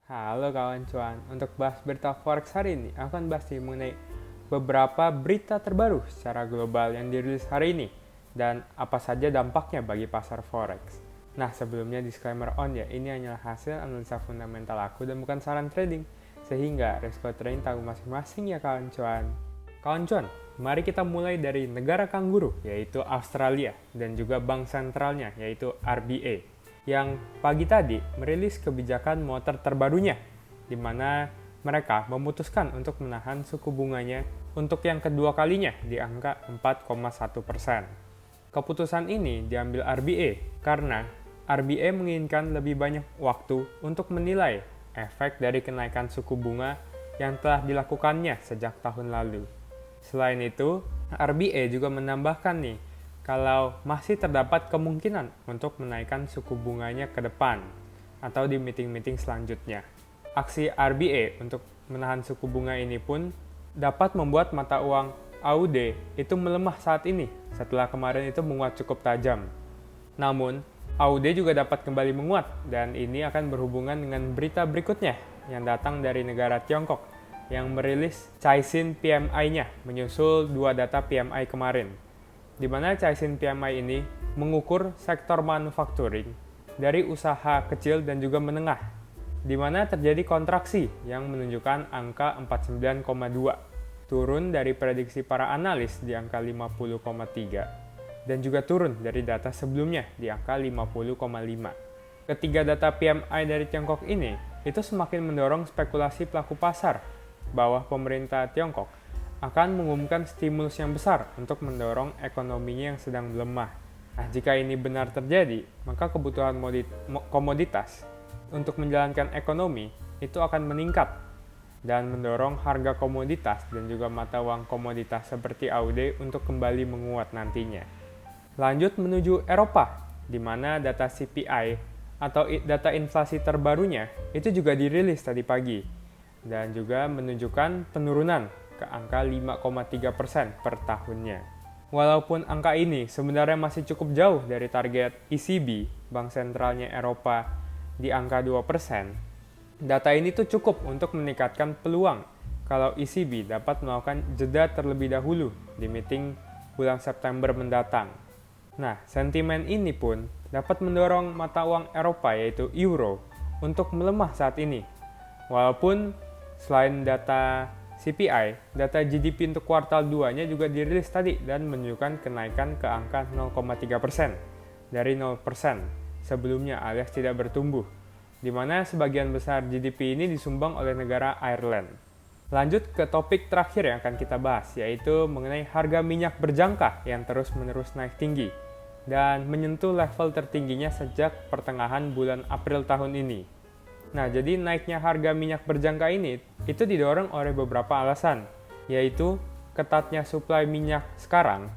Halo kawan cuan, untuk bahas berita forex hari ini, aku akan bahas mengenai beberapa berita terbaru secara global yang dirilis hari ini dan apa saja dampaknya bagi pasar forex. Nah, sebelumnya disclaimer on ya, ini hanyalah hasil analisa fundamental aku dan bukan saran trading, sehingga resiko trading tanggung masing-masing ya kawan cuan. Kawan cuan, mari kita mulai dari negara kangguru, yaitu Australia, dan juga bank sentralnya, yaitu RBA yang pagi tadi merilis kebijakan moneter terbarunya, di mana mereka memutuskan untuk menahan suku bunganya untuk yang kedua kalinya di angka 4,1%. Keputusan ini diambil RBA karena RBA menginginkan lebih banyak waktu untuk menilai efek dari kenaikan suku bunga yang telah dilakukannya sejak tahun lalu. Selain itu, RBA juga menambahkan kalau masih terdapat kemungkinan untuk menaikkan suku bunganya ke depan atau di meeting-meeting selanjutnya. Aksi RBA untuk menahan suku bunga ini pun dapat membuat mata uang AUD itu melemah saat ini setelah kemarin itu menguat cukup tajam. Namun, AUD juga dapat kembali menguat dan ini akan berhubungan dengan berita berikutnya yang datang dari negara Tiongkok yang merilis Caixin PMI-nya menyusul dua data PMI kemarin, di mana Caixin PMI ini mengukur sektor manufacturing dari usaha kecil dan juga menengah, di mana terjadi kontraksi yang menunjukkan angka 49,2, turun dari prediksi para analis di angka 50,3, dan juga turun dari data sebelumnya di angka 50,5. Ketiga data PMI dari Tiongkok ini itu semakin mendorong spekulasi pelaku pasar bahwa pemerintah Tiongkok akan mengumumkan stimulus yang besar untuk mendorong ekonominya yang sedang melemah. Nah, jika ini benar terjadi, maka kebutuhan komoditas untuk menjalankan ekonomi itu akan meningkat dan mendorong harga komoditas dan juga mata uang komoditas seperti AUD untuk kembali menguat nantinya. Lanjut menuju Eropa, di mana data CPI atau data inflasi terbarunya itu juga dirilis tadi pagi dan juga menunjukkan penurunan ke angka 5,3% per tahunnya. Walaupun angka ini sebenarnya masih cukup jauh dari target ECB, Bank Sentralnya Eropa, di angka 2%, data ini tuh cukup untuk meningkatkan peluang kalau ECB dapat melakukan jeda terlebih dahulu di meeting bulan September mendatang. Nah, sentimen ini pun dapat mendorong mata uang Eropa yaitu euro untuk melemah saat ini. Walaupun selain data CPI, data GDP untuk kuartal 2-nya juga dirilis tadi dan menunjukkan kenaikan ke angka 0,3% dari 0% sebelumnya alias tidak bertumbuh, di mana sebagian besar GDP ini disumbang oleh negara Ireland. Lanjut ke topik terakhir yang akan kita bahas, yaitu mengenai harga minyak berjangka yang terus-menerus naik tinggi dan menyentuh level tertingginya sejak pertengahan bulan April tahun ini. Nah, jadi naiknya harga minyak berjangka ini itu didorong oleh beberapa alasan, yaitu ketatnya suplai minyak sekarang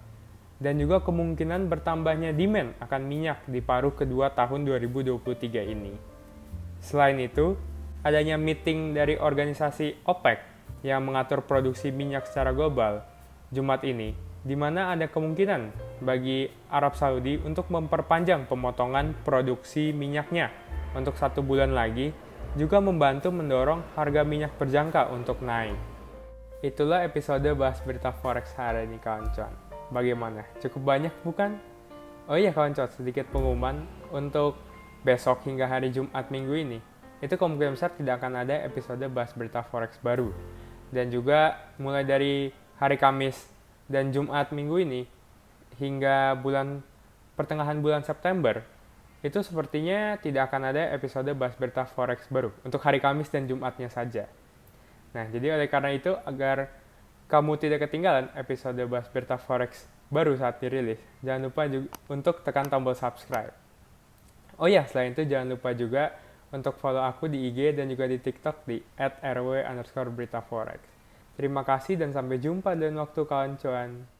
dan juga kemungkinan bertambahnya demand akan minyak di paruh kedua tahun 2023 ini. Selain itu, adanya meeting dari organisasi OPEC yang mengatur produksi minyak secara global Jumat ini, di mana ada kemungkinan bagi Arab Saudi untuk memperpanjang pemotongan produksi minyaknya untuk 1 bulan lagi, juga membantu mendorong harga minyak berjangka untuk naik. Itulah episode bahas berita forex hari ini kawan cuan. Bagaimana? Cukup banyak bukan? Oh iya kawan cuan, sedikit pengumuman untuk besok hingga hari Jumat minggu ini. Itu kemungkinan besar tidak akan ada episode bahas berita forex baru. Dan juga mulai dari hari Kamis dan Jumat minggu ini hingga pertengahan bulan September, itu sepertinya tidak akan ada episode bahas berita forex baru untuk hari Kamis dan Jumatnya saja. Nah, jadi oleh karena itu, agar kamu tidak ketinggalan episode bahas berita forex baru saat dirilis, jangan lupa juga untuk tekan tombol subscribe. Oh ya, selain itu jangan lupa juga untuk follow aku di IG dan juga di TikTok di @rw_beritaforex. Terima kasih dan sampai jumpa dan waktu kawan cuan.